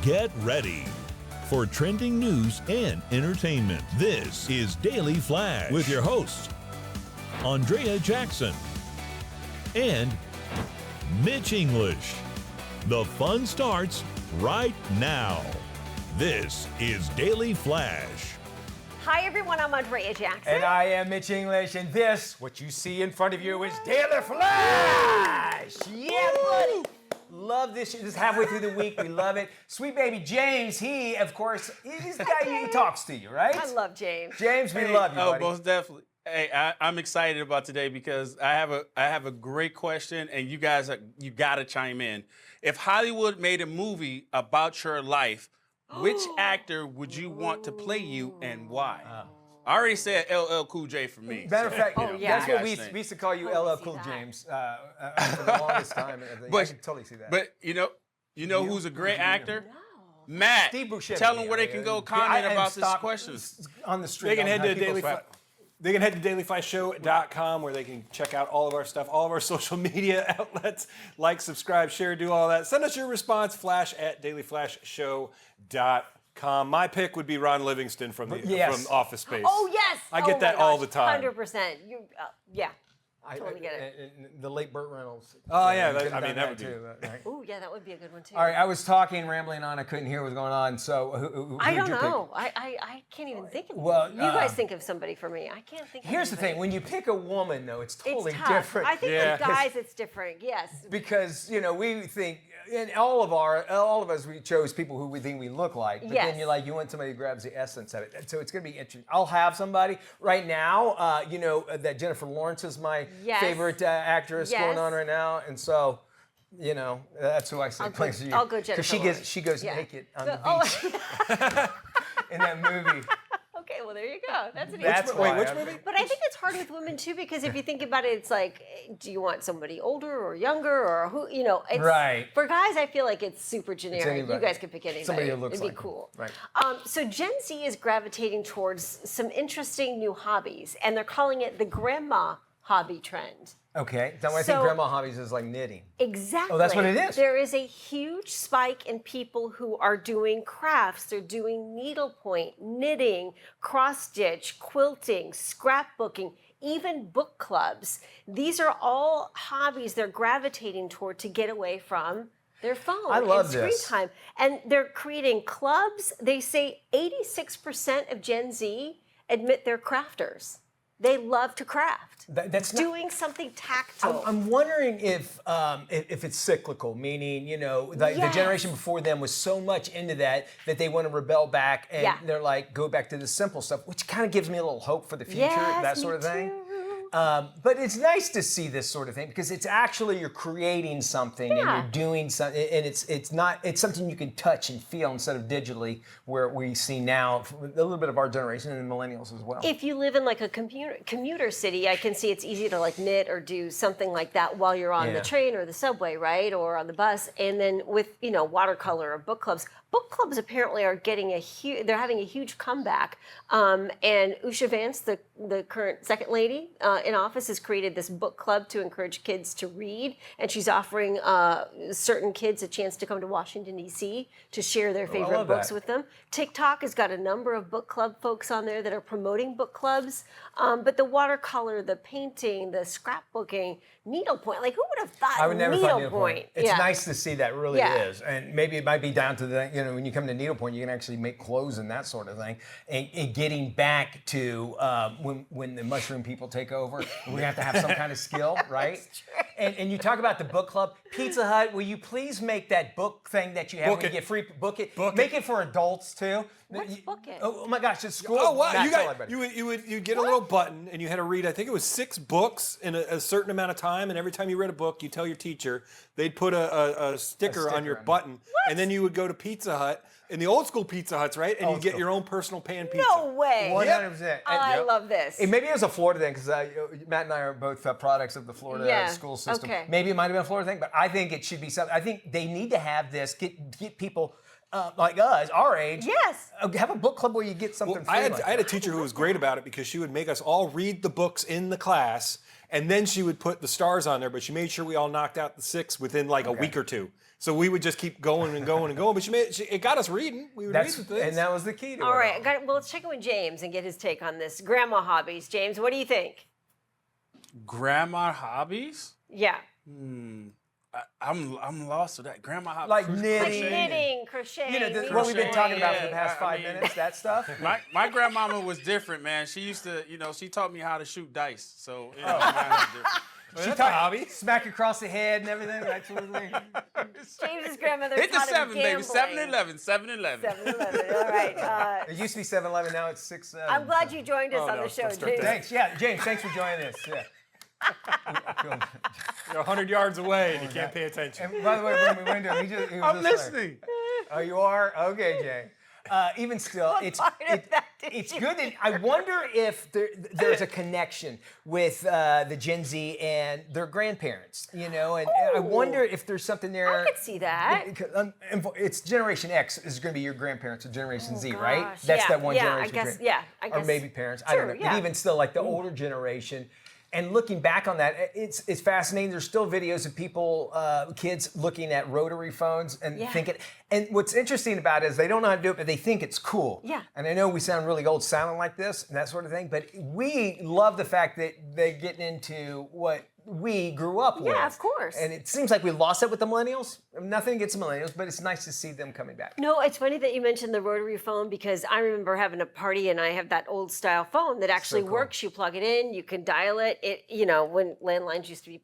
Get ready for trending news and entertainment. This is Daily Flash with your hosts, Andrea Jackson and Mitch English. The fun starts right now. This is Daily Flash. Hi everyone, I'm Andrea Jackson. And I am Mitch English, and this, what you see in front of you, is Daily Flash! Yeah, buddy! Love this shit. This is halfway through the week. We love it. Sweet baby James, he, of course, he's the guy he talks to you, right? I love James. James, we love you, buddy. Most definitely. Hey, I'm excited about today because I have a great question, and you guys you gotta chime in. If Hollywood made a movie about your life, which actor would you want to play you and why? I already said LL Cool J for me. Matter of fact, that's what we think. used to call you, LL Cool James, for the longest time. I can totally see that. But you know who's a great actor? Matt. Steve Buscemi. Tell them where they can go comment about this question. On the street. They can head to dailyflashshow.com where they can check out all of our stuff, all of our social media outlets. Like, subscribe, share, do all that. Send us your response, flash@dailyflashshow.com. My pick would be Ron Livingston from Office Space. Oh, yes! I get that all the time. 100%. Yeah. Totally get it. And the late Burt Reynolds. Oh, yeah. Could've I mean, done that would be. too, right? Oh, yeah, that would be a good one, too. All right, I was talking, rambling on. I couldn't hear what was going on. So, who I who'd don't you pick? know. I can't even think of Well, you guys think of somebody for me. I can't think of Here's the anybody. thing: when you pick a woman, though, it's totally It's tough. different. I think with guys, it's different. Yes. Because we think, and all of us, we chose people who we think we look like. But then Yes. you want somebody who grabs the essence of it. So it's going to be interesting. I'll have somebody right now. That Jennifer Lawrence is my favorite actress going on right now, and so. That's who I say plays you. I'll go Jennifer Because she goes naked on the beach in that movie. Okay, well, there you go. That's an That's easy why. one. Which movie? But I think it's hard with women too because if you think about it, it's like, do you want somebody older or younger or who? It's, Right. For guys, I feel like it's super generic. anybody. You guys can pick anybody. Somebody who looks It'd be like them. cool. Right. So Gen Z is gravitating towards some interesting new hobbies, and they're calling it the grandma hobby trend. Okay. Now I think grandma hobbies is like knitting. Exactly. Oh, that's what it is? There is a huge spike in people who are doing crafts. They're doing needlepoint, knitting, cross-stitch, quilting, scrapbooking, even book clubs. These are all hobbies they're gravitating toward to get away from their phone and screen time. And they're creating clubs. They say 86% of Gen Z admit they're crafters. They love to craft. That's doing something tactile. I'm wondering if it's cyclical, meaning the generation before them was so much into that they want to rebel back and they're like go back to the simple stuff, which kind of gives me a little hope for the future, that sort of thing. But it's nice to see this sort of thing because it's actually you're creating something and you're doing something, and it's something you can touch and feel instead of digitally, where we see now a little bit of our generation and the millennials as well. If you live in like a commuter city, I can see it's easy to like knit or do something like that while you're on the train or the subway, right, or on the bus. And then with watercolor or book clubs. Book clubs apparently are getting they're having a huge comeback. And Usha Vance, the current second lady in office, has created this book club to encourage kids to read. And she's offering certain kids a chance to come to Washington, D.C. to share their favorite books with them. TikTok has got a number of book club folks on there that are promoting book clubs. But the watercolor, the painting, the scrapbooking, needlepoint, like who would have thought I would never thought needlepoint? It's nice to see that, really is. And maybe it might be down to when you come to needlepoint, you can actually make clothes and that sort of thing. And getting back to when the mushroom people take over, we have to have some kind of skill, right? That's true. And you talk about the book club. Pizza Hut, will you please make that book thing that you have when you get free? Book it. Make it for adults too. What's book it? Oh my gosh, it's school. Oh wow! You'd get a little button, and you had to read. I think it was 6 books in a certain amount of time. And every time you read a book, you tell your teacher. They'd put a sticker on your button, and then you would go to Pizza Hut. In the old school Pizza Huts, right? And you get your own personal pan pizza. No way. 100%. I love this. Maybe it was a Florida thing because Matt and I are both products of the Florida school system. Okay. Maybe it might have been a Florida thing, but I think it should be something. I think they need to have this. Get people like us, our age. Yes. Have a book club where you get something. I had a teacher who was great about it because she would make us all read the books in the class, and then she would put the stars on there. But she made sure we all knocked out the 6 within like a week or two. So we would just keep going and going and going. But it got us reading. We would read the things. And that was the key to it. All right. Well, let's check in with James and get his take on this. Grandma hobbies. James, what do you think? Grandma hobbies? Yeah. I'm lost with that. Grandma hobbies. Like Like knitting. knitting, crocheting. What we've been talking about for the Yeah, past 5 minutes, that stuff. My grandmama was different, man. She used to, she taught me how to shoot dice. So, mine was different. She taught hobby. Smack across the head and everything, that sort of thing. James's grandmother Hit the taught him 7, baby. gambling. 7-Eleven. 7-Eleven. 7-Eleven. All right. It used to be 7-Eleven, now it's 6-7. I'm glad you joined us on the show, James. Thanks. Yeah, James, thanks for joining us. Yeah. You're 100 yards away and you can't pay attention. And by the way, when we went to him, he was I'm just like, listening. oh, you are? Okay, Jay. Even still, it's good. And I wonder if there's a connection with the Gen Z and their grandparents, and I wonder if there's something there. I could see that. It's Generation X is going to be your grandparents, or Generation Z, gosh. right? That's that one Yeah, generation. I guess, I Or guess. maybe parents. I don't know. True, yeah. But even still, like the older generation. And looking back on that, it's fascinating. There's still videos of people, kids looking at rotary phones and thinking. And what's interesting about it is they don't know how to do it, but they think it's cool. Yeah. And I know we sound really old sounding like this and that sort of thing, but we love the fact that they're getting into what we grew up with. Yeah, of course. And it seems like we lost it with the millennials. Nothing against the millennials, but it's nice to see them coming back. No, it's funny that you mentioned the rotary phone because I remember having a party and I have that old style phone that actually works. You plug it in, you can dial it. When landlines used to be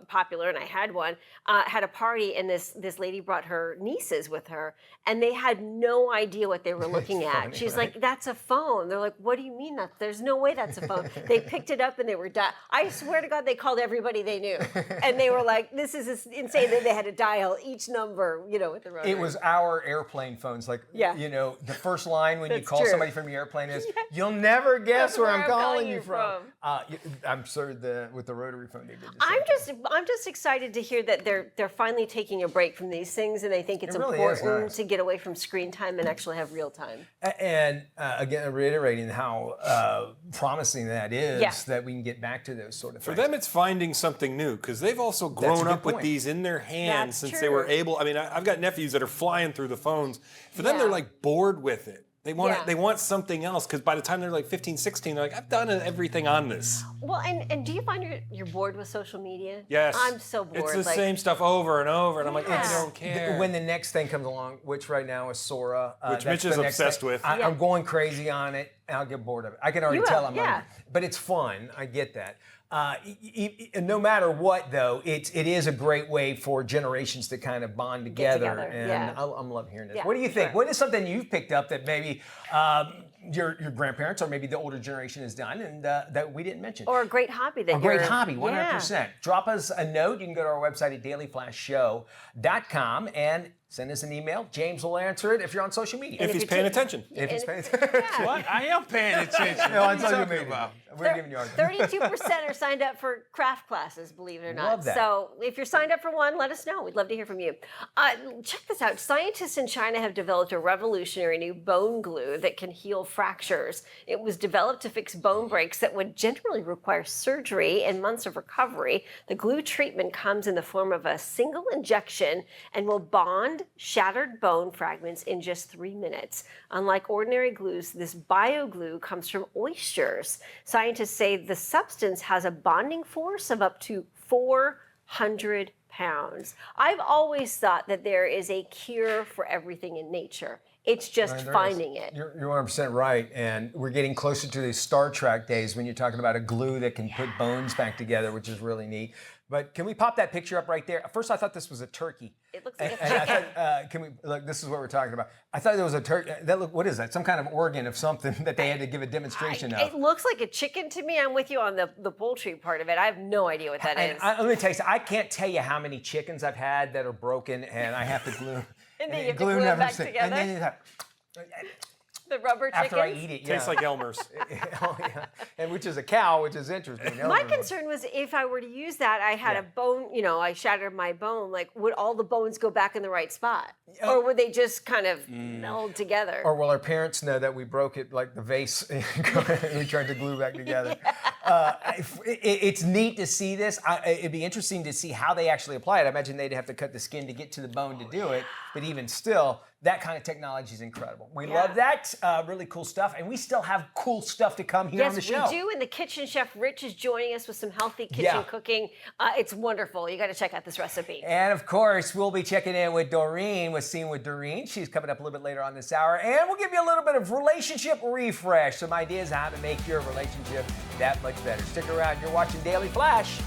popular and I had one, had a party and this lady brought her nieces with her and they had no idea what they were looking at. Funny, She's right? like, that's a phone. They're like, what do you mean that? There's no way that's a phone. They picked it up and they were I swear to God, they called everybody they knew. And they were like, this is insane that they had to dial each number, with the rotary. It was our airplane phones. Like, the first line when you That's call true. somebody from your airplane is, you'll never guess where I'm calling you from. from. I'm sure with the rotary phone they did I'm just excited to hear that they're finally taking a break from these things, and I think it's It really is important nice. to get away from screen time and actually have real time. And again, reiterating how promising that is, Yeah. that we can get back to those sort of For things. them, it's finding something new because they've also a grown good up with point. these in their hands That's since true. they were able. I mean, I've got nephews that are flying through the phones. For them, they're like bored with it. They want something else because by the time they're like 15, 16, they're like, I've done everything on this. Well, and do you find you're bored with social media? Yes. I'm so bored. It's the same stuff over and over, and I'm like, I Yeah. don't care. When the next thing comes along, which right now is Sora, Which that's Mitch is the next obsessed thing. with. I'm going crazy on it, and I'll get bored of it. I can already You will, tell I'm yeah. but it's fun. I get that. No matter what, though, it is a great way for generations to kind of bond together. together, And yeah. I'm loving hearing this. Yeah, What do you think? sure. What is something you've picked up that maybe your grandparents or maybe the older generation has done and that we didn't mention? Or a great hobby that A great you're- hobby, Yeah. 100%. Drop us a note. You can go to our website at dailyflashshow.com and send us an email. James will answer it if you're on social media. if he's paying attention. If he's And paying attention. What? I am paying attention. No, What on are you social talking media. about? We're giving you our 32% are signed up for craft classes, believe it or not. Love that. So if you're signed up for one, let us know. We'd love to hear from you. Check this out. Scientists in China have developed a revolutionary new bone glue that can heal fractures. It was developed to fix bone breaks that would generally require surgery and months of recovery. The glue treatment comes in the form of a single injection and will bond shattered bone fragments in just 3 minutes. Unlike ordinary glues, this bioglue comes from oysters. Scientists say the substance has a bonding force of up to 400 pounds. I've always thought that there is a cure for everything in nature. It's just There is. finding it. You're 100% right. And we're getting closer to these Star Trek days when you're talking about a glue that can put bones back together, which is really neat. But can we pop that picture up right there? At first, I thought this was a turkey. It looks like a And I chicken. thought, can we look? This is what we're talking about. I thought there was a turkey. What is that? Some kind of organ of something that they had to give a demonstration It of. looks like a chicken to me. I'm with you on the poultry part of it. I have no idea what that is. Let me tell you, I can't tell you how many chickens I've had that are broken, and I have to glue. And then you have to glue them back together? And then you have, The rubber chickens. After I eat it, yeah. Tastes like Elmer's. Oh, yeah. And which is a cow, which is interesting. My concern was if I were to use that, I had a bone, I shattered my bone, like would all the bones go back in the right spot? Or would they just kind of meld together? Or will our parents know that we broke it like the vase and we tried to glue back together? It's neat to see this. It'd be interesting to see how they actually apply it. I imagine they'd have to cut the skin to get to the bone to do it. But even still, that kind of technology is incredible. We love that. Really cool stuff. And we still have cool stuff to come here on the show. Yes, we do. And the kitchen chef, Rich, is joining us with some healthy kitchen cooking. It's wonderful. You got to check out this recipe. And of course, we'll be checking in with Doreen, with Scene with Doreen. She's coming up a little bit later on this hour. And we'll give you a little bit of relationship refresh, some ideas on how to make your relationship that much better. Stick around. You're watching Daily Flash.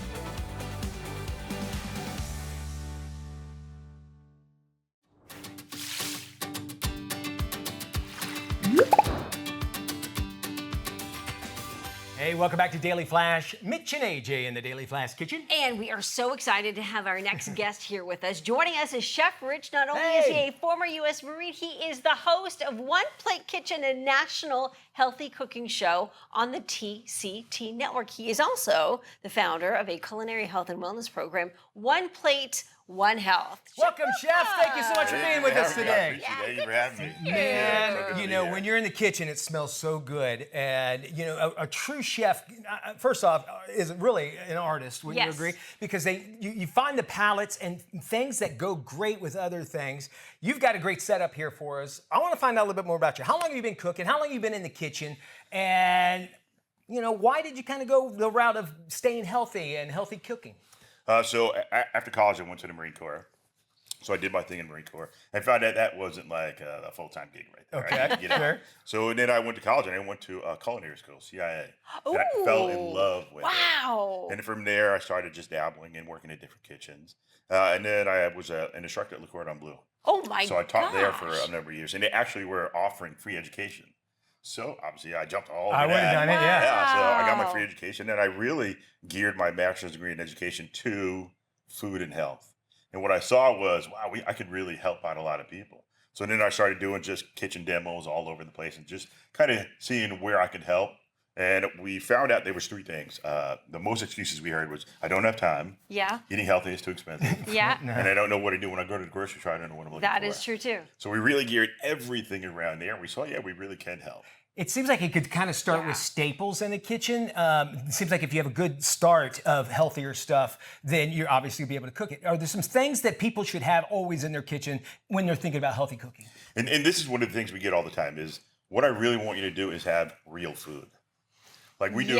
Hey, welcome back to Daily Flash. Mitch and AJ in the Daily Flash kitchen. And we are so excited to have our next guest here with us. Joining us is Chef Rich. Not only is he a former U.S. Marine, he is the host of One Plate Kitchen, a national healthy cooking show on the TCT network. He is also the founder of a culinary health and wellness program, One Plate, One Health. Welcome, Chef. Thank you so much for being with us today. Thank you for having me. Man, when you're in the kitchen, it smells so good. And, a true chef, first off, is really an artist, wouldn't you agree? Because you find the palettes and things that go great with other things. You've got a great setup here for us. I want to find out a little bit more about you. How long have you been cooking? How long have you been in the kitchen? And, why did you kind of go the route of staying healthy and healthy cooking? So after college, I went to the Marine Corps. So I did my thing in the Marine Corps. I found out that wasn't like a full-time gig right there. Okay, sure. So then I went to college and I went to culinary school, CIA. And I fell in love with it. Wow. And from there, I started just dabbling and working in different kitchens. And then I was an instructor at Le Cordon Bleu. Oh my gosh. So I taught there for a number of years. And they actually were offering free education. So obviously I jumped all over that. I would have done it, yeah. Yeah, so I got my free education. And I really geared my master's degree in education to food and health. And what I saw was, wow, I could really help out a lot of people. So then I started doing just kitchen demos all over the place and just kind of seeing where I could help. And we found out there was three things. The most excuses we heard was, I don't have time. Yeah. Eating healthy is too expensive. Yeah. And I don't know what to do when I go to the grocery store. I don't know what I'm looking for. That is true too. So we really geared everything around there. And we saw, we really can help. It seems like it could kind of start with staples in the kitchen. It seems like if you have a good start of healthier stuff, then you're obviously be able to cook it. Are there some things that people should have always in their kitchen when they're thinking about healthy cooking? And this is one of the things we get all the time is, what I really want you to do is have real food. Like we do,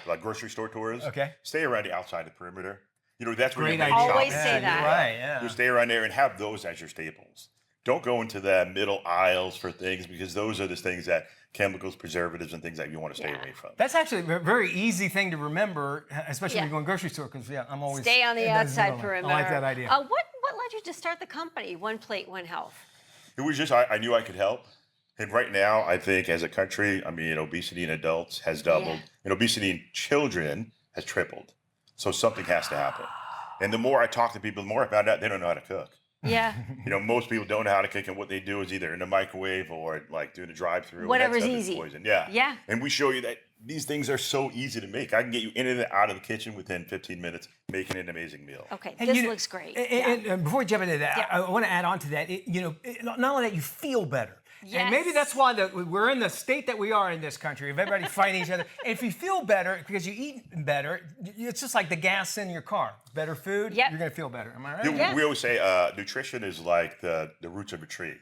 like grocery store tours. Okay. Stay around the outside of the perimeter. That's where Great you idea. Always say that. You're right, yeah. You stay around there and have those as your staples. Don't go into the middle aisles for things because those are the things that chemicals, preservatives, and things that you want to stay away from. That's actually a very easy thing to remember, especially when you're going grocery store, because I'm always stay on the outside perimeter. I like that idea. What led you to start the company, One Plate, One Health? It was just I knew I could help. And right now, I think as a country, obesity in adults has doubled, and obesity in children has tripled. So something has to happen. And the more I talk to people, the more I found out they don't know how to cook. Yeah. Most people don't know how to cook, and what they do is either in the microwave or like doing a drive-through. Whatever's easy. Poison. Yeah. Yeah. And we show you that these things are so easy to make. I can get you in and out of the kitchen within 15 minutes, making an amazing meal. Okay, And this looks great. And before we jump into that, I want to add on to that. Not only that, you feel better. Yes. And maybe that's why we're in the state that we are in this country, of everybody fighting each other. And if you feel better because you eat better, it's just like the gas in your car. Better food, you're going to feel better. Am I right? Yeah. We always say nutrition is like the roots of a tree.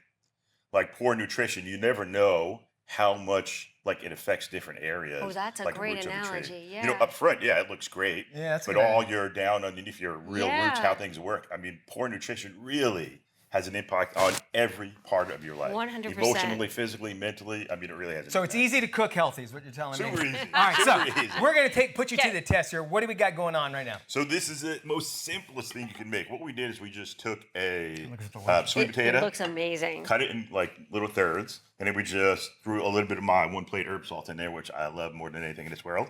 Like poor nutrition, you never know how much it affects different areas. Oh, that's a great analogy. Yeah. Up front, it looks great. Yeah, that's but good. all you're down underneath your real roots, how things work. Poor nutrition really has an impact on every part of your life. 100%. Emotionally, physically, mentally. It really has an So it's impact. easy to cook healthy is what you're telling Super me. easy. All right, so Super easy. we're going to put you to the test here. What do we got going on right now? So this is the most simplest thing you can make. What we did is we just took a sweet potato. It looks amazing. Cut it in little thirds, and then we just threw a little bit of my 1 plate herb salt in there, which I love more than anything in this world.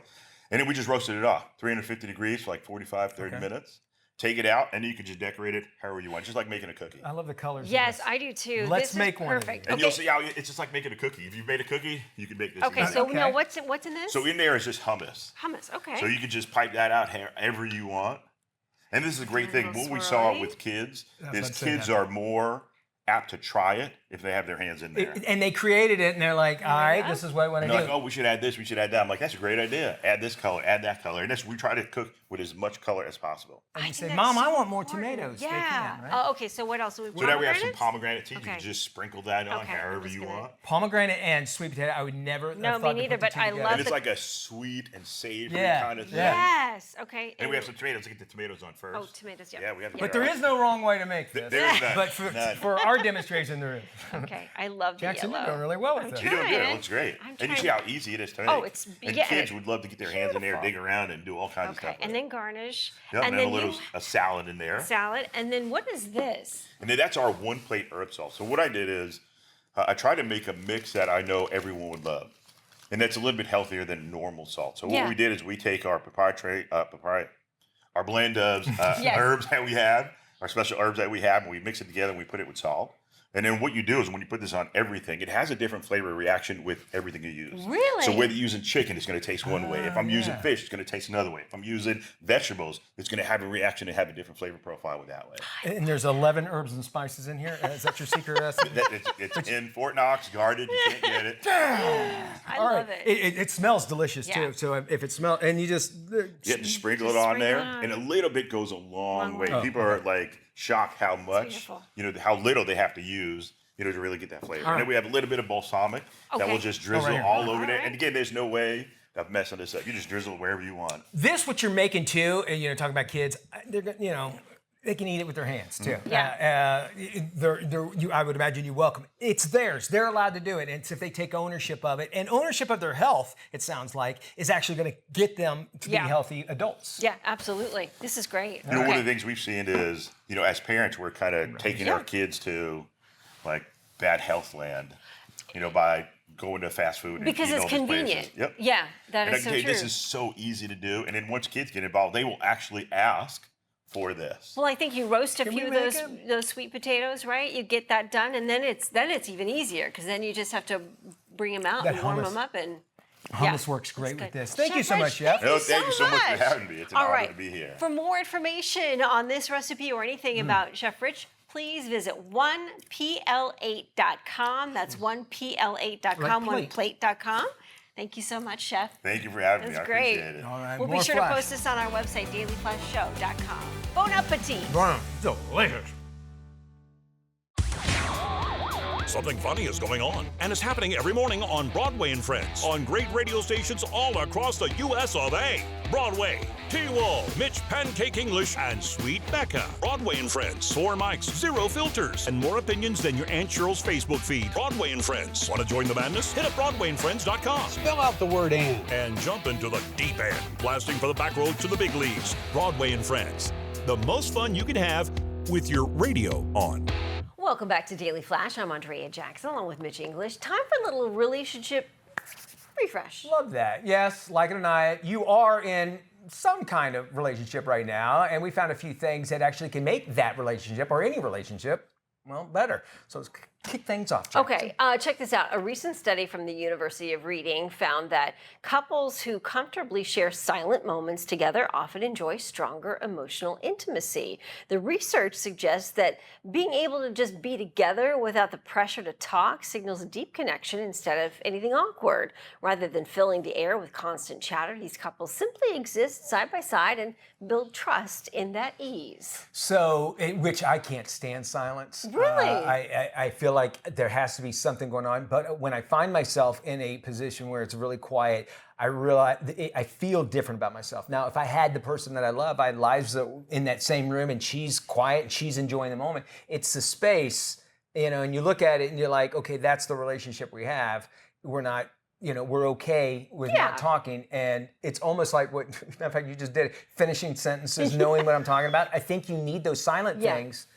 And then we just roasted it off, 350 degrees for 45, 30 minutes. take it out, and then you can just decorate it however you want, just like making a cookie. I love the colors. of Yes, this. I do too. Let's this make is one of perfect. these. And you'll see how it's just like making a cookie. If you made a cookie, you can make this. Okay, easy. so Okay. now what's in this? So in there is just hummus. Hummus. Okay. So you can just pipe that out however you want. And this is a great thing. little What we saw swirly. with kids That's is what I'd say kids that. are more apt to try it if they have their hands in there. And they created it, and they're like, all right, this is what I want to And do. they're like, oh, we should add this, we should add that. I'm like, that's a great idea. Add this color, add that color. And we try to cook with as much color as possible. And you think say, that's Mom, I so want more important. tomatoes. They Yeah. can, right? Okay, so what else? So So now we have some pomegranates? pomegranate seeds. Okay. You can just sprinkle that on Okay, I'm however just you gonna- want. Pomegranate and sweet potato, I would never No, have me thought to neither, put the but two I together. love And it's the- like a sweet and savory Yeah, kind of thing. yeah. Yes. Okay. And we have some tomatoes. Let's get the tomatoes on first. Oh, tomatoes. Yeah. Yeah, we have. But there is no wrong way to make this. There is none. But for, None. for our demonstration, there is. Okay. I love the Jackson, yellow. you're doing really well with I'm this. You're doing good. It trying. looks great. I'm And you see trying. how easy it is to make. Oh, it's- and yeah, kids would love to get their hands in there, dig around, and do all kinds of Okay, stuff. and with it. then garnish. Yep, and then then a little a salad in there. salad. And then what is this? And then that's our one plate herb salt. So what I did is I tried to make a mix that I know everyone would love. And that's a little bit healthier than normal salt. So Yeah. what we did is we take our our blend of Yes. herbs that we have, our special herbs that we have, and we mix it together and we put it with salt. And then what you do is when you put this on everything, it has a different flavor reaction with everything you use. Really? So whether you're using chicken, it's going to taste one way. If I'm using yeah. fish, it's going to taste another way. If I'm using vegetables, it's going to have a reaction and have a different flavor profile with that way. And there's 11 herbs and spices in here. Is that your secret recipe? It's in Fort Knox, guarded. You can't get it. I All love right. it. It smells delicious Yeah. too. So if it smells, and you just You have to sprinkle Just it on sprinkle there, it on. and a little bit goes a long way. Oh, People are like shocked how much, beautiful. how little they have to use, to really get that flavor. And then we have a little bit of balsamic that Okay. will just drizzle right here. all over there. right. And again, there's no way of messing this up. You just drizzle it wherever you want. this, what you're making too, and talking about kids, they're they can eat it with their hands too. Yeah. I would imagine you welcome. It's theirs. They're allowed to do it. And it's if they take ownership of it, and ownership of their health, it sounds like, is actually going to get them to be Yeah. healthy adults. Yeah, absolutely. This is great. One of Okay. the things we've seen is, as parents, we're kind of taking our kids to like bad health land, by going to fast food. And Because eating it's all these convenient. places. Yep. Yeah, that And I is can so tell you, true. this is so easy to do. And then once kids get involved, they will actually ask for this. Well, I think you roast a Can few we of make those it? those sweet potatoes, right? You get that done, and then it's even easier because then you just have to bring them out That and warm hummus- them up and. Hummus Yeah, works great it's with good. this. Thank you so Chef much, Rich, Chef. No, thank you so much for having me. It's an All honor right. to be here. For more information on this recipe or anything Hmm. about Chef Rich, please visit 1pl8.com. That's 1pl8.com, Like plate. 1plate.com. Thank you so much, Chef. Thank you for having me. That's I great. appreciate it. All right, We'll more be sure flash. to post this on our website, dailyflashshow.com. Bon appetit. Delicious. Something funny is going on, and it's happening every morning on Broadway and Friends on great radio stations all across the U.S. of A. Broadway, T-Wall, Mitch Pancake English, and Sweet Becca. Broadway and Friends, 4 mics, 0 filters, and more opinions than your Aunt Cheryl's Facebook feed. Broadway and Friends. Want to join the madness? Hit up BroadwayandFriends.com. Spell out the word and jump into the deep end, blasting for the back road to the big leagues. Broadway and Friends. The most fun you can have with your radio on. Welcome back to Daily Flash. I'm Andrea Jackson along with Mitch English. Time for a little relationship refresh. Love that. Yes, like it or not, you are in some kind of relationship right now, and we found a few things that actually can make that relationship or any relationship, well, better. So let's kick things off. Jackson. Okay, check this out. A recent study from the University of Reading found that couples who comfortably share silent moments together often enjoy stronger emotional intimacy. The research suggests that being able to just be together without the pressure to talk signals a deep connection instead of anything awkward. Rather than filling the air with constant chatter, these couples simply exist side by side and build trust in that ease. So, which I can't stand silence. Really? I feel like there has to be something going on. But when I find myself in a position where it's really quiet, I realize I feel different about myself. Now, if I had the person that I love, I had lives in that same room, and she's quiet, and she's enjoying the moment. It's the space, and you look at it, and you're like, okay, that's the relationship we have. We're not. We're okay with not talking, and it's almost like what, in fact, you just did, finishing sentences, knowing what I'm talking about. I think you need those silent things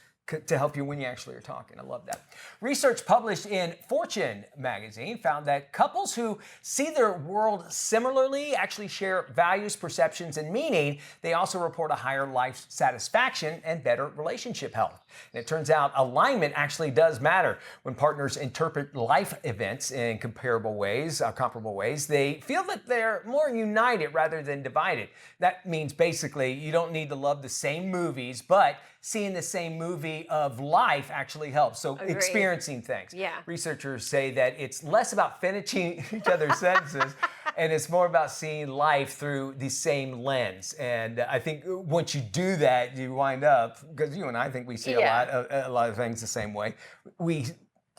to help you when you actually are talking. I love that. Research published in Fortune magazine found that couples who see their world similarly actually share values, perceptions, and meaning. They also report a higher life satisfaction and better relationship health. And it turns out alignment actually does matter. When partners interpret life events in comparable ways, they feel that they're more united rather than divided. That means basically you don't need to love the same movies, but seeing the same movie of life actually helps. So Agreed. Experiencing things. Yeah. Researchers say that it's less about finishing each other's sentences and it's more about seeing life through the same lens. And I think once you do that, you wind up, because you and I think we see a lot of things the same way, we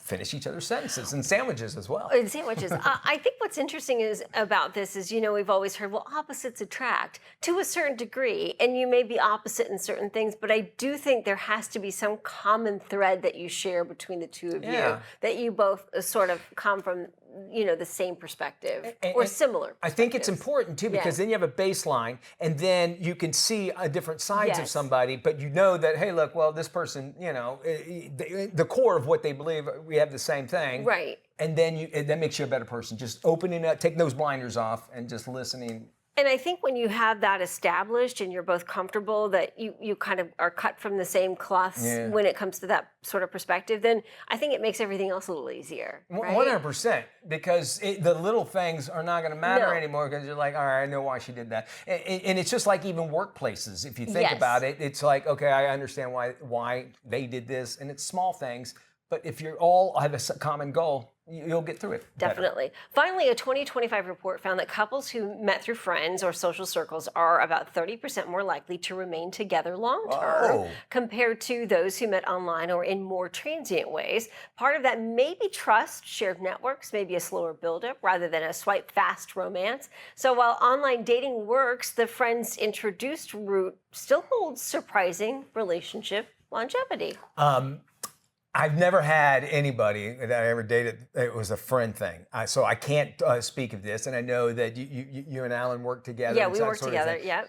finish each other's sentences and sandwiches as well. And sandwiches. I think what's interesting is about this is, we've always heard, well, opposites attract to a certain degree, and you may be opposite in certain things, but I do think there has to be some common thread that you share between the two of you, that you both sort of come from, the same perspective or similar. I think it's important too, because then you have a baseline and then you can see different sides of somebody, but you know that, hey, look, well, this person, the core of what they believe, we have the same thing. Right. And then that makes you a better person. Just opening up, taking those blinders off and just listening. And I think when you have that established and you're both comfortable that you kind of are cut from the same cloth when it comes to that sort of perspective, then I think it makes everything else a little easier. Right? 100%, because the little things are not going to matter anymore, because you're like, all right, I know why she did that. And it's just like even workplaces. If you think about it, it's like, okay, I understand why they did this, and it's small things. But if you all have a common goal, you'll get through it. Definitely. Finally, a 2025 report found that couples who met through friends or social circles are about 30% more likely to remain together long term compared to those who met online or in more transient ways. Part of that may be trust, shared networks, maybe a slower buildup rather than a swipe fast romance. So while online dating works, the friends introduced route still holds surprising relationship longevity. I've never had anybody that I ever dated. It was a friend thing, so I can't speak of this. And I know that you and Alan worked together. Yeah, we worked together. Yeah.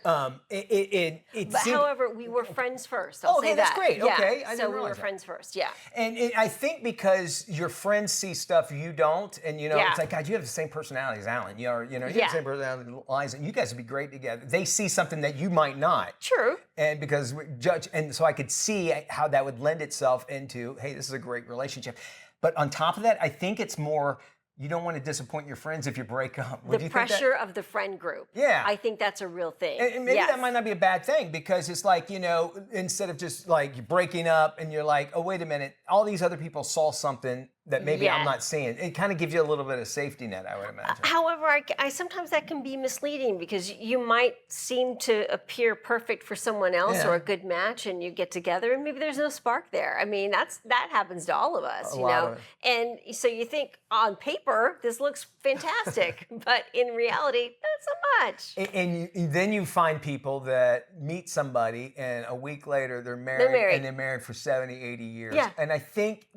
However, we were friends first. I'll say that. That's great. Yeah. Okay, So we were friends first. Yeah. And I think because your friends see stuff you don't, and it's like, God, you have the same personality as Alan. You have the same personality as Liza. You guys would be great together. They see something that you might not. True. And because we judge, and so I could see how that would lend itself into, hey, this is a great relationship. But on top of that, I think it's more, you don't want to disappoint your friends if you break up. The pressure of the friend group. Yeah. I think that's a real thing. And maybe that might not be a bad thing, because it's like, instead of just like breaking up and you're like, oh, wait a minute, all these other people saw something that maybe I'm not seeing. It kind of gives you a little bit of safety net, I would imagine. However, I sometimes that can be misleading, because you might seem to appear perfect for someone else or a good match, and you get together and maybe there's no spark there. I mean, that happens to all of us, you know. And so you think on paper this looks fantastic, but in reality, not so much. And then you find people that meet somebody and a week later they're married. And they're married for 70, 80 years. Yeah. And I think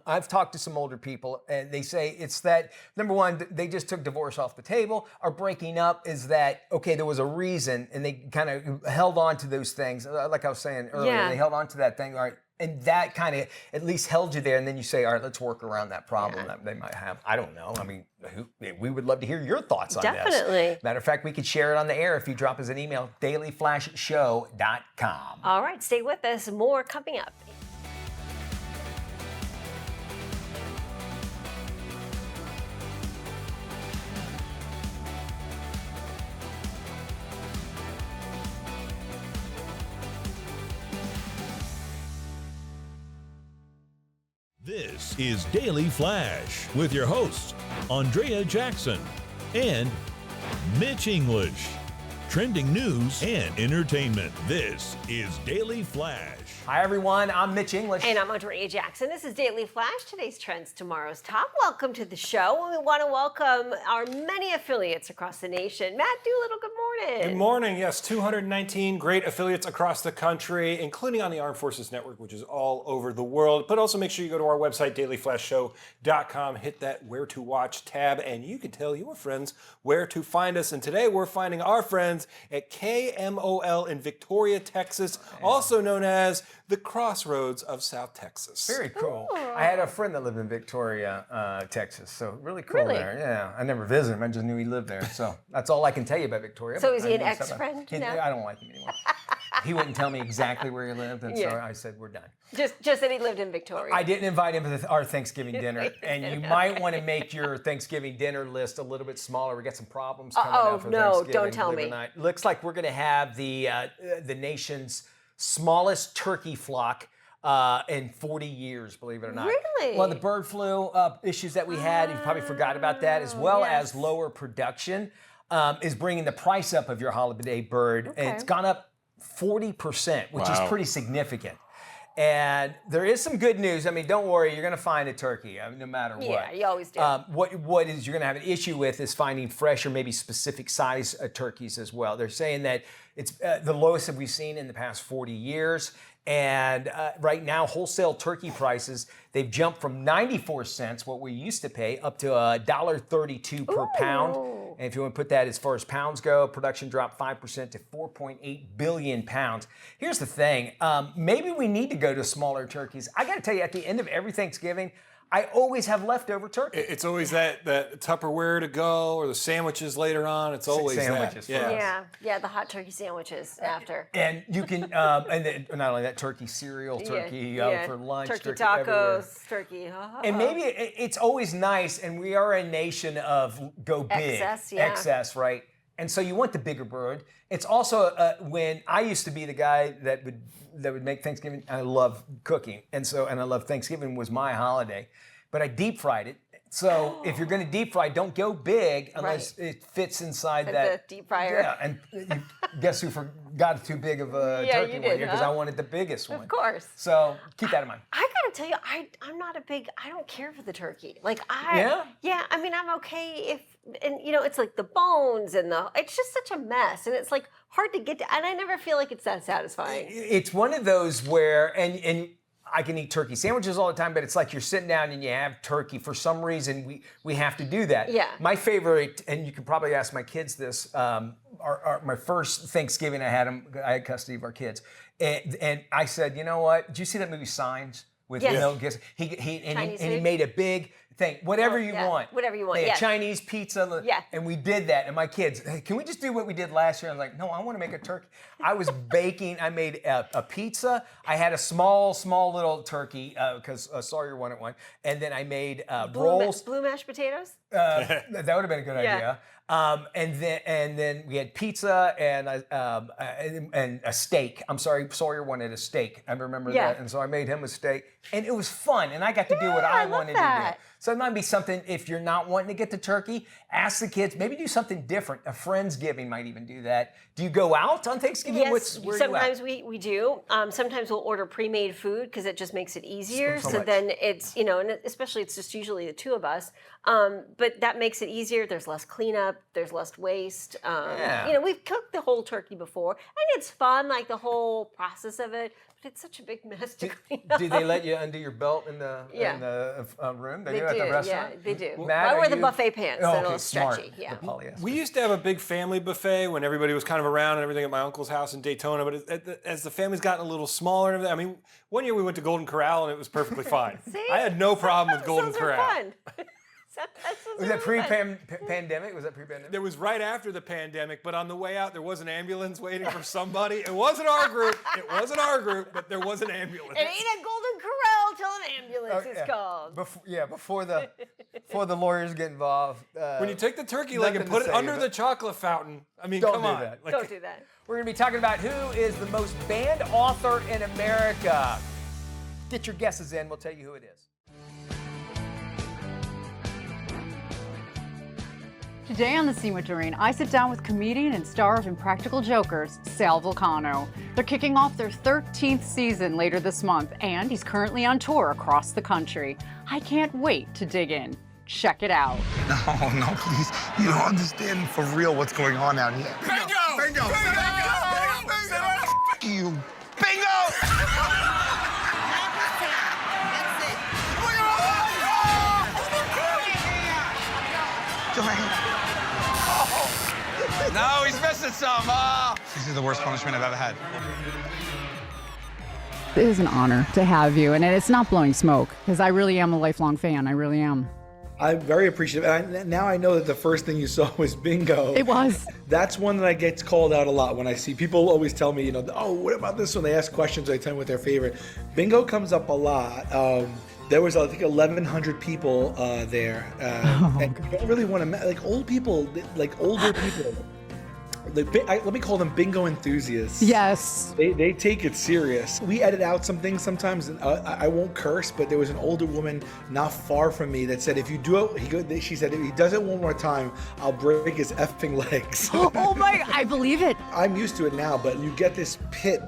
I've talked to some older people, and they say it's that, number one, they just took divorce off the table, or breaking up is that, okay, there was a reason, and they kind of held on to those things. Like I was saying earlier, they held on to that thing, all right, and that kind of at least held you there, and then you say, all right, let's work around that problem that they might have. I don't know. I mean, we would love to hear your thoughts on this. Definitely. Matter of fact, we could share it on the air if you drop us an email, dailyflashshow.com. All right, stay with us. More coming up. This is Daily Flash with your hosts, Andrea Jackson and Mitch English. Trending news and entertainment. This is Daily Flash. Hi, everyone. I'm Mitch English. And I'm Andrea Jackson. This is Daily Flash, today's trends, tomorrow's top. Welcome to the show. And we want to welcome our many affiliates across the nation. Matt Doolittle, good morning. Good morning. Yes, 219 great affiliates across the country, including on the Armed Forces Network, which is all over the world. But also make sure you go to our website, dailyflashshow.com, hit that Where to Watch tab, and you can tell your friends where to find us. And today we're finding our friends friends at KMOL in Victoria, Texas, also known as the Crossroads of South Texas. Very cool. I had a friend that lived in Victoria, Texas, so really cool there. Yeah, I never visited him. I just knew he lived there. So that's all I can tell you about Victoria. So is he I an know stuff about- ex-friend now? I don't like him anymore. He wouldn't tell me exactly where he lived, and so Yeah. I said, we're done. Just that he lived in Victoria. I didn't invite him to our Thanksgiving dinner, and you might want to make your Thanksgiving dinner list a little bit smaller. We got some problems coming up for no, Thanksgiving. don't tell believe it me. or not. Looks like we're going to have the nation's smallest turkey flock in 40 years, believe it or not. Really? Well, the bird flu issues that we had, you probably forgot about that, as well as lower production, is bringing the price up of your holiday bird. And it's gone up 40%, which is pretty significant. And there is some good news. I mean, don't worry, you're going to find a turkey, no matter what. Yeah, you always do. What is you're going to have an issue with is finding fresh or maybe specific size turkeys as well. They're saying that it's the lowest that we've seen in the past 40 years. And right now, wholesale turkey prices, they've jumped from 94 cents, what we used to pay, up to $1.32 per pound. And if you want to put that as far as pounds go, production dropped 5% to 4.8 billion pounds. Here's the thing, maybe we need to go to smaller turkeys. I got to tell you, at the end of every Thanksgiving, I always have leftover turkey. It's always that Tupperware to go or the sandwiches later on. It's always Sandwiches that. for us. yeah, the hot turkey sandwiches after. And you can, and then, not only that, turkey cereal, turkey for lunch, turkey everywhere. tacos, turkey. And maybe it's always nice, and we are a nation of go big. Excess, right? And so you want the bigger bird. It's also when I used to be the guy that would make Thanksgiving. I love cooking, and I love Thanksgiving was my holiday, but I deep fried it. So if you're going to deep fry, don't go big unless it fits inside that the deep fryer. Yeah, and guess who got too big of a turkey you one year did, because I wanted the biggest one. Of course. So keep that in mind. I gotta tell you, I'm not I don't care for the turkey. Like yeah, I mean, I'm okay if, and it's like the bones and it's just such a mess, and it's like hard to get to, and I never feel like it's that satisfying. It's one of those where, and I can eat turkey sandwiches all the time, but it's like you're sitting down and you have turkey. For some reason, we have to do that. Yeah. My favorite, and you can probably ask my kids this, my first Thanksgiving I had custody of our kids. And I said, you know what? Did you see that movie Signs? With he made a big thing, whatever you want. Whatever you want, They had Chinese pizza, Yeah. and we did that. And my kids, hey, can we just do what we did last year? I was like, no, I want to make a turkey. I was baking. I made a pizza. I had a small little turkey because Sawyer wanted one, and then I made rolls. Blue mashed potatoes. That would have been a good idea. And then we had pizza and a steak. I'm sorry, Sawyer wanted a steak. I remember that, and so I made him a steak, and it was fun. And I got to do what I wanted to do. So it might be something, if you're not wanting to get the turkey, ask the kids, maybe do something different. A Friendsgiving might even do that. Do you go out on Thanksgiving? Yes, Where sometimes you at? we do. Sometimes we'll order pre-made food because it just makes it easier. So So much. then it's, and especially it's just usually the two of us. But that makes it easier. There's less cleanup. There's less waste. We've cooked the whole turkey before, and it's fun, like the whole process of it. But it's such a big mess to clean up. Do they let you undo your belt in the room? They do at the do, restaurant? yeah, they do. Matt, I wear are the you- buffet pants, Oh, so okay, it's smart. stretchy. Yeah. The polyester. We used to have a big family buffet when everybody was kind of around and everything at my uncle's house in Daytona. But as the family's gotten a little smaller, and everything, I mean, one year we went to Golden Corral and it was perfectly fine. See? I had no problem with Golden Those are Corral. fun. Was that pre-pandemic? Was that pre-pandemic? There was right after the pandemic, but on the way out, there was an ambulance waiting for somebody. It wasn't our group. It wasn't our group, but there was an ambulance. It ain't a Golden Corral till an ambulance is called. Before the lawyers get involved. When you take the turkey leg and nothing put to it say, under but- the chocolate fountain, I mean, Don't come do on. that. Like, Don't do that. We're going to be talking about who is the most banned author in America. Get your guesses in. We'll tell you who it is. Today on The Scene with Doreen, I sit down with comedian and star of Impractical Jokers, Sal Vulcano. They're kicking off their 13th season later this month, and he's currently on tour across the country. I can't wait to dig in. Check it out. No, please. You don't understand for real what's going on out here. Bingo! F you. Bingo! Joanne. No, he's missing some. This is the worst punishment I've ever had. It is an honor to have you, and it's not blowing smoke, because I really am a lifelong fan. I really am. I'm very appreciative. And now I know that the first thing you saw was bingo. It was. That's one that I get called out a lot when I see people always tell me, oh, what about this one? They ask questions, I tell them what their favorite. Bingo comes up a lot. There was, I think, 1,100 people there. And you don't really want to, like old people, like older people. Let me call them bingo enthusiasts. Yes. They take it serious. We edit out some things sometimes, and I won't curse, but there was an older woman not far from me that said, if you do it, she said, if he does it one more time, I'll break his effing legs. Oh my, I believe it. I'm used to it now, but you get this pit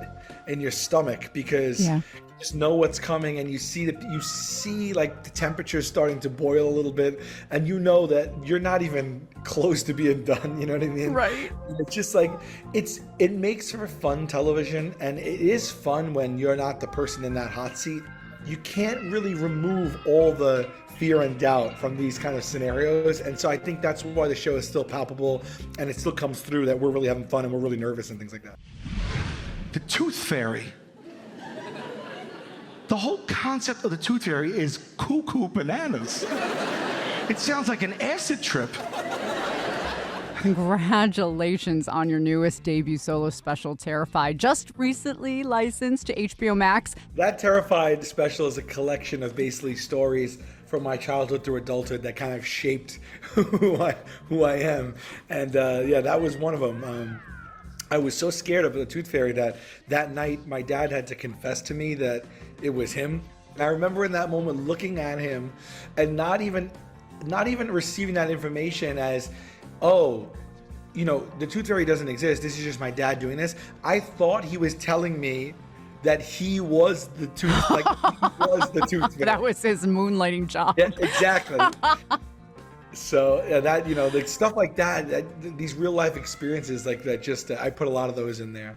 in your stomach because you just know what's coming, and you see like the temperature starting to boil a little bit, and you know that you're not even close to being done. You know what I mean? Right. It's just like it makes for fun television, and it is fun when you're not the person in that hot seat. You can't really remove all the fear and doubt from these kind of scenarios, and so I think that's why the show is still palpable, and it still comes through that we're really having fun and we're really nervous and things like that. The Tooth Fairy. The whole concept of the Tooth Fairy is cuckoo bananas. It sounds like an acid trip. Congratulations on your newest debut solo special, Terrified, just recently licensed to HBO Max. That Terrified special is a collection of basically stories from my childhood through adulthood that kind of shaped who I am. And that was one of them. I was so scared of the Tooth Fairy that night my dad had to confess to me that it was him. And I remember in that moment looking at him and not even receiving that information as, oh, the Tooth Fairy doesn't exist. This is just my dad doing this. I thought he was telling me that he was the Tooth Fairy. That was his moonlighting job. Yeah, exactly. So that, like stuff like that, these real life experiences like that, just I put a lot of those in there.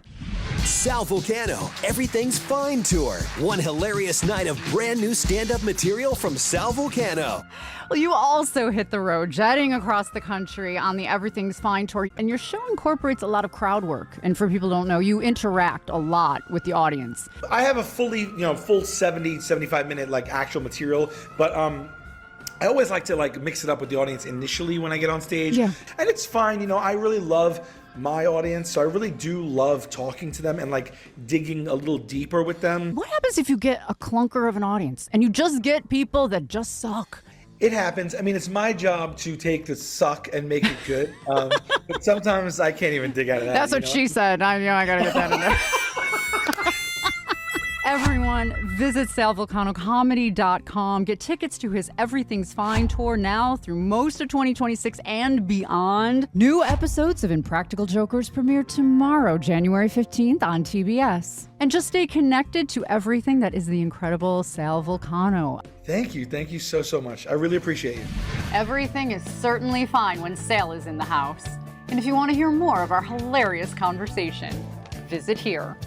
Sal Vulcano, Everything's Fine Tour. One hilarious night of brand new stand-up material from Sal Vulcano. Well, you also hit the road, jetting across the country on the Everything's Fine Tour. And your show incorporates a lot of crowd work. And for people who don't know, you interact a lot with the audience. I have a full 70, 75 minute like actual material, but I always like to mix it up with the audience initially when I get on stage. Yeah. And it's fine, I really love my audience, so I really do love talking to them and digging a little deeper with them. What happens if you get a clunker of an audience and you just get people that just suck? It happens. I mean, it's my job to take the suck and make it good. But sometimes I can't even dig out of that. That's what she said. I gotta get that in there. Everyone, visit salvulcanocomedy.com. Get tickets to his Everything's Fine tour now through most of 2026 and beyond. New episodes of Impractical Jokers premiere tomorrow, January 15th on TBS. And just stay connected to everything that is the incredible Sal Vulcano. Thank you. Thank you so much. I really appreciate you. Everything is certainly fine when Sal is in the house. And if you want to hear more of our hilarious conversation, visit here.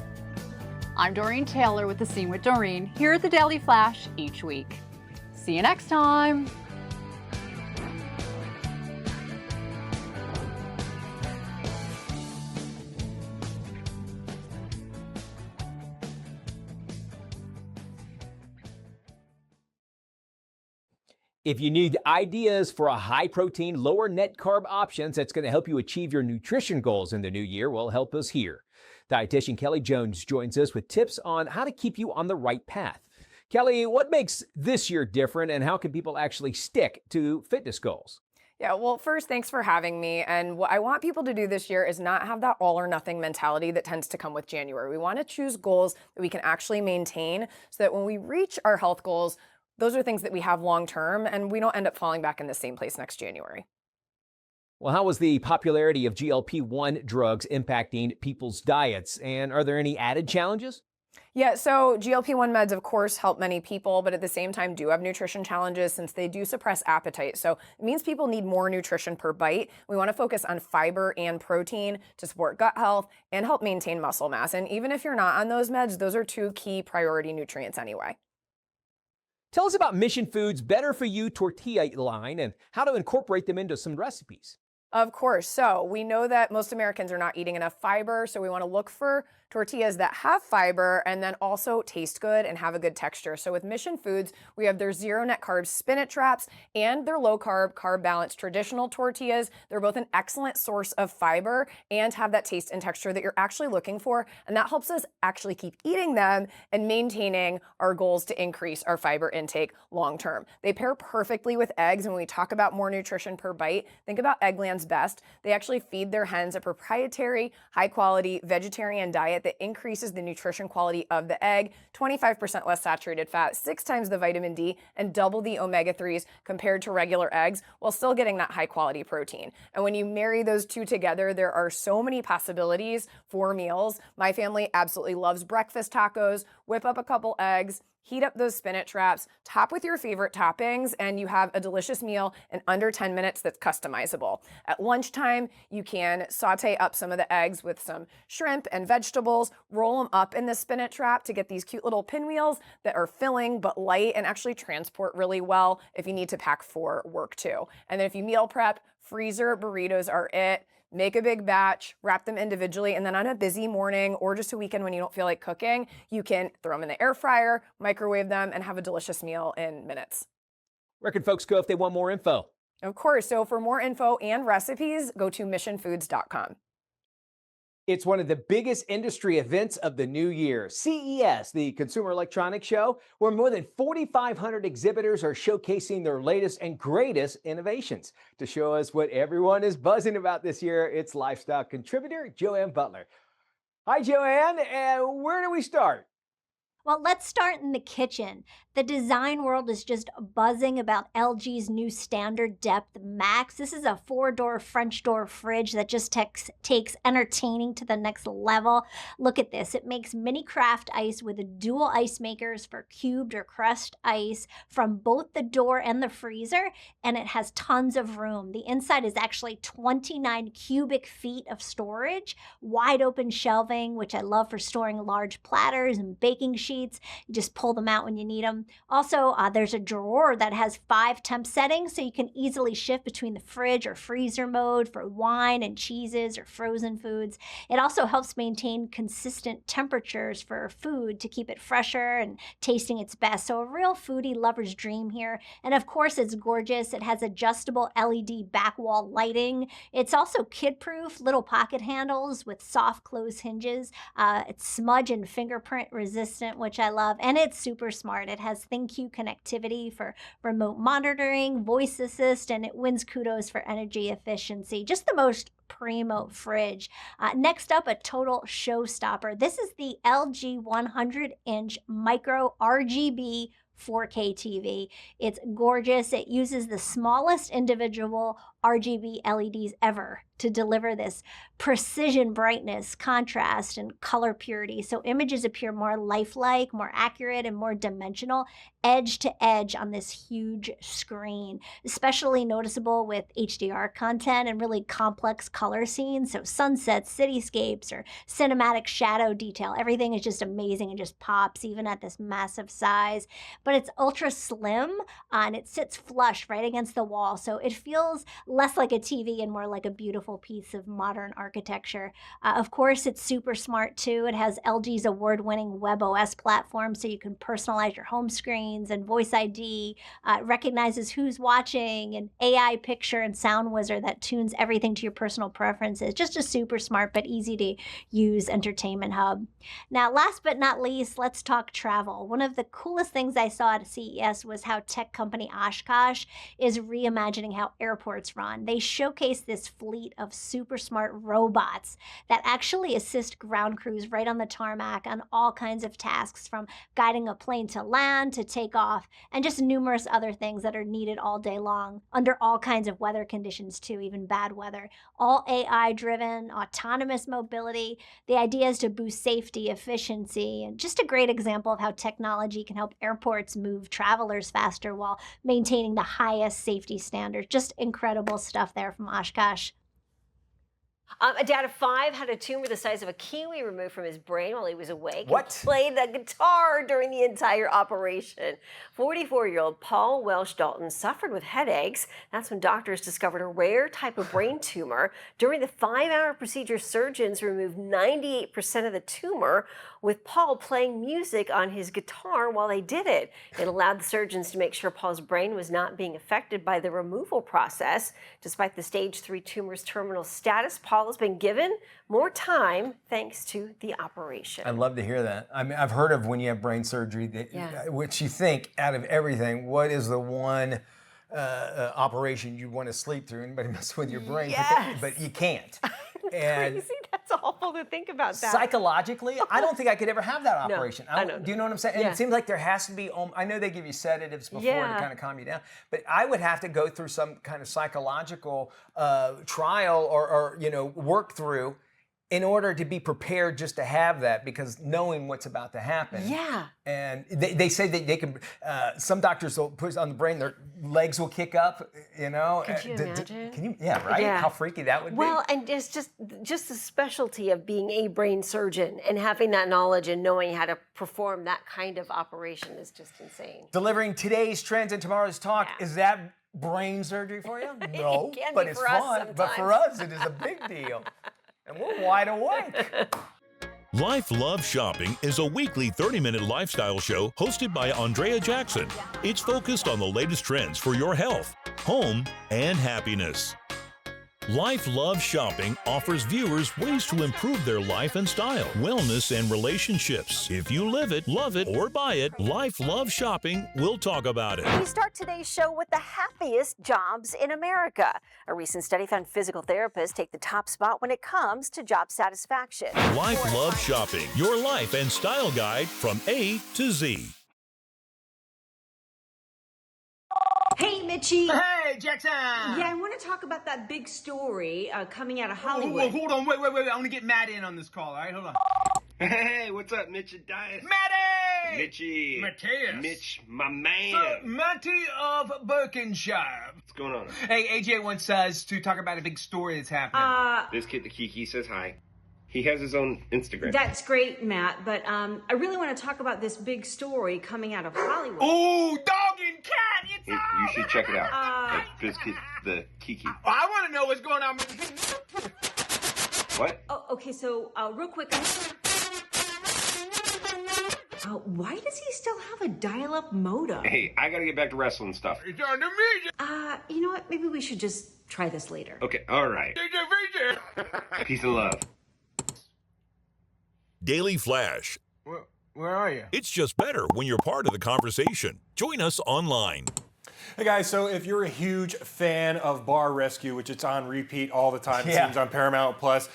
I'm Doreen Taylor with The Scene with Doreen, here at the Daily Flash each week. See you next time. If you need ideas for a high-protein, lower net carb options that's going to help you achieve your nutrition goals in the new year, well, help us here. Dietitian Kelly Jones joins us with tips on how to keep you on the right path. Kelly, what makes this year different, and how can people actually stick to fitness goals? Yeah, well, first, thanks for having me. And what I want people to do this year is not have that all or nothing mentality that tends to come with January. We want to choose goals that we can actually maintain so that when we reach our health goals, those are things that we have long term and we don't end up falling back in the same place next January. Well, how is the popularity of GLP-1 drugs impacting people's diets? And are there any added challenges? Yeah, so GLP-1 meds, of course, help many people, but at the same time do have nutrition challenges since they do suppress appetite. So it means people need more nutrition per bite. We want to focus on fiber and protein to support gut health and help maintain muscle mass. And even if you're not on those meds, those are two key priority nutrients anyway. Tell us about Mission Foods' Better For You tortilla line and how to incorporate them into some recipes. Of course. So we know that most Americans are not eating enough fiber, so we want to look for tortillas that have fiber and then also taste good and have a good texture. So with Mission Foods, we have their zero net carbs spinach wraps and their low carb, carb balanced traditional tortillas. They're both an excellent source of fiber and have that taste and texture that you're actually looking for. And that helps us actually keep eating them and maintaining our goals to increase our fiber intake long term. They pair perfectly with eggs. And when we talk about more nutrition per bite, think about Eggland's Best. They actually feed their hens a proprietary, high quality vegetarian diet that increases the nutrition quality of the egg, 25% less saturated fat, 6 times the vitamin D, and double the omega-3s compared to regular eggs, while still getting that high quality protein. And when you marry those two together, there are so many possibilities for meals. My family absolutely loves breakfast tacos. Whip up a couple eggs, heat up those spinach wraps, top with your favorite toppings, and you have a delicious meal in under 10 minutes that's customizable. At lunchtime, you can saute up some of the eggs with some shrimp and vegetables, roll them up in the spinach wrap to get these cute little pinwheels that are filling but light and actually transport really well if you need to pack for work too. And then if you meal prep, freezer burritos are it. Make a big batch, wrap them individually, and then on a busy morning or just a weekend when you don't feel like cooking, you can throw them in the air fryer, microwave them, and have a delicious meal in minutes. Where can folks go if they want more info? Of course. So for more info and recipes, go to missionfoods.com. It's one of the biggest industry events of the new year, CES, the Consumer Electronics Show, where more than 4,500 exhibitors are showcasing their latest and greatest innovations. To show us what everyone is buzzing about this year, it's lifestyle contributor Joanne Butler. Hi, Joanne, and where do we start? Well, let's start in the kitchen. The design world is just buzzing about LG's new Standard Depth Max. This is a 4-door French door fridge that just takes entertaining to the next level. Look at this. It makes mini craft ice with dual ice makers for cubed or crushed ice from both the door and the freezer, and it has tons of room. The inside is actually 29 cubic feet of storage, wide open shelving, which I love for storing large platters and baking sheets. You just pull them out when you need them. Also, there's a drawer that has 5 temp settings, so you can easily shift between the fridge or freezer mode for wine and cheeses or frozen foods. It also helps maintain consistent temperatures for food to keep it fresher and tasting its best. So a real foodie lover's dream here. And of course, it's gorgeous. It has adjustable LED back wall lighting. It's also kid-proof, little pocket handles with soft close hinges. It's smudge and fingerprint resistant, which I love, and it's super smart. It has ThinQ connectivity for remote monitoring, voice assist, and it wins kudos for energy efficiency. Just the most primo fridge. Next up, a total showstopper. This is the LG 100-inch micro RGB 4K TV. It's gorgeous. It uses the smallest individual RGB LEDs ever to deliver this precision brightness, contrast, and color purity. So images appear more lifelike, more accurate, and more dimensional, edge to edge on this huge screen. Especially noticeable with HDR content and really complex color scenes. So sunsets, cityscapes, or cinematic shadow detail. Everything is just amazing and just pops even at this massive size. But it's ultra slim and it sits flush right against the wall. So it feels less like a TV and more like a beautiful piece of modern architecture. Of course, it's super smart too. It has LG's award-winning WebOS platform, so you can personalize your home screens and Voice ID. It recognizes who's watching, and AI picture and sound wizard that tunes everything to your personal preferences. Just a super smart but easy to use entertainment hub. Now, last but not least, let's talk travel. One of the coolest things I saw at CES was how tech company Oshkosh is reimagining how airports run. They showcase this fleet of super smart robots that actually assist ground crews right on the tarmac on all kinds of tasks, from guiding a plane to land to take off, and just numerous other things that are needed all day long under all kinds of weather conditions too, even bad weather. All AI driven, autonomous mobility. The idea is to boost safety, efficiency, and just a great example of how technology can help airports move travelers faster while maintaining the highest safety standards. Just incredible stuff there from Oshkosh. A dad of 5 had a tumor the size of a kiwi removed from his brain while he was awake. What? And played the guitar during the entire operation. 44-year-old Paul Welsh Dalton suffered with headaches. That's when doctors discovered a rare type of brain tumor. During the 5-hour procedure, surgeons removed 98% of the tumor, with Paul playing music on his guitar while they did it. It allowed the surgeons to make sure Paul's brain was not being affected by the removal process. Despite the stage 3 tumor's terminal status, Paul has been given more time thanks to the operation. I'd love to hear that. I mean, I've heard of when you have brain surgery, which you think out of everything, what is the one operation you want to sleep through? Anybody mess with your brain? Yes. But you can't. Crazy. That's awful to think about that. Psychologically, I don't think I could ever have that operation. I know. Do you know what I'm saying? And it seems like there has to be, I know they give you sedatives before to kind of calm you down, but I would have to go through some kind of psychological trial or work through in order to be prepared just to have that, because knowing what's about to happen. Yeah. And they say that they can, some doctors will put it on the brain, their legs will kick up, you know. Could you imagine? Can you, right? Yeah. How freaky that would be. Well, and it's just the specialty of being a brain surgeon and having that knowledge and knowing how to perform that kind of operation is just insane. Delivering today's trends and tomorrow's talk, is that brain surgery for you? No, It can but be it's for us fun. But for us, it is a big deal. And we're wide awake. Life Love Shopping is a weekly 30-minute lifestyle show hosted by Andrea Jackson. It's focused on the latest trends for your health, home, and happiness. Life Love Shopping offers viewers ways to improve their life and style, wellness, and relationships. If you live it, love it, or buy it, Life Love Shopping will talk about it. We start today's show with the happiest jobs in America. A recent study found physical therapists take the top spot when it comes to job satisfaction. Life Love Shopping, your life and style guide from A to Z. Hey, Mitchie. Hey, Jackson. Yeah, I want to talk about that big story coming out of Hollywood. Hold on, wait. I want to get Matt in on this call, all right? Hold on. Hey, what's up, Mitch and Dias? Matty! Mitchie. Mateus. Mitch, my man. So, Matty of Birkenshire. What's going on? Hey, AJ wants us to talk about a big story that's happening. This kid, the Kiki, says hi. He has his own Instagram. That's great, Matt, but I really want to talk about this big story coming out of Hollywood. Oh, dog and cat, it's You should check it out. This kid, the Kiki. I want to know what's going on with What? Oh, okay, so real quick. Why does he still have a dial-up modem? Hey, I gotta get back to wrestling stuff. It's on the media. You know what? Maybe we should just try this later. Okay, all right. Peace and love. Daily Flash. Where are you? It's just better when you're part of the conversation. Join us online. Hey guys, so if you're a huge fan of Bar Rescue, which it's on repeat all the time, it seems on Paramount Plus,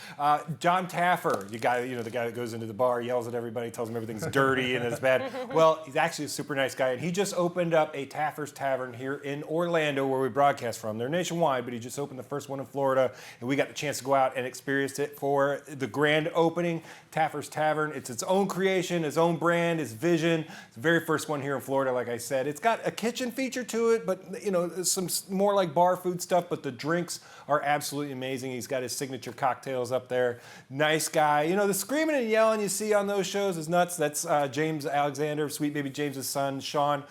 John Taffer, the guy that goes into the bar, yells at everybody, tells them everything's dirty and it's bad. Well, he's actually a super nice guy, and he just opened up a Taffer's Tavern here in Orlando, where we broadcast from. They're nationwide, but he just opened the first one in Florida, and we got the chance to go out and experience it for the grand opening. Taffer's Tavern, it's its own creation, its own brand, its vision. It's the very first one here in Florida, like I said. It's got a kitchen feature to it, but some more like bar food stuff, but the drinks are absolutely amazing. He's got his signature cocktails up there. Nice guy. The screaming and yelling you see on those shows is nuts. That's James Alexander, Sweet Baby James's son, Sean,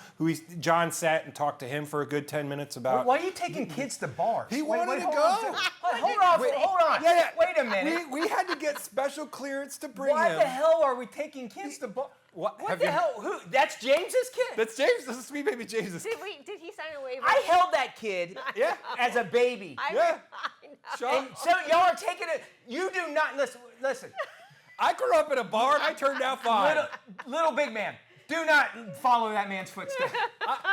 John sat and talked to him for a good 10 minutes about. Why are you taking kids to bars? He wanted to go. Hold on. Yeah. Wait a minute. We had to get special clearance to bring him. Why the hell are we taking kids to bars? What the hell? Who? That's James's kid? That's James. This is Sweet Baby James's kid. Did he sign a waiver? I held that kid as a baby. I know. And so y'all are taking it. You do not, listen. I grew up in a bar and I turned out fine. Little big man. Do not follow that man's footsteps.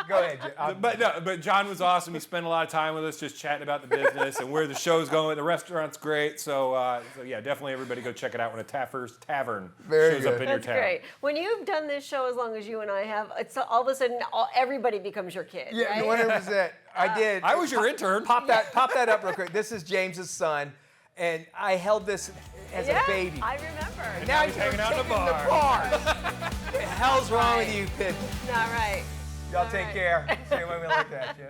Go ahead, Jim. But John was awesome. He spent a lot of time with us just chatting about the business and where the show's going. The restaurant's great. So yeah, definitely everybody go check it out when a Taffer's Tavern shows up in your town. That's great. When you've done this show as long as you and I have, it's all of a sudden everybody becomes your kid. Yeah, right? 100%. I did. I was your intern. Pop that up real quick. This is James's son, and I held this as a baby. I remember. And now he's hanging out in the bar. What the hell's wrong with you, kid? Not right. Y'all take care. See you when we look at you.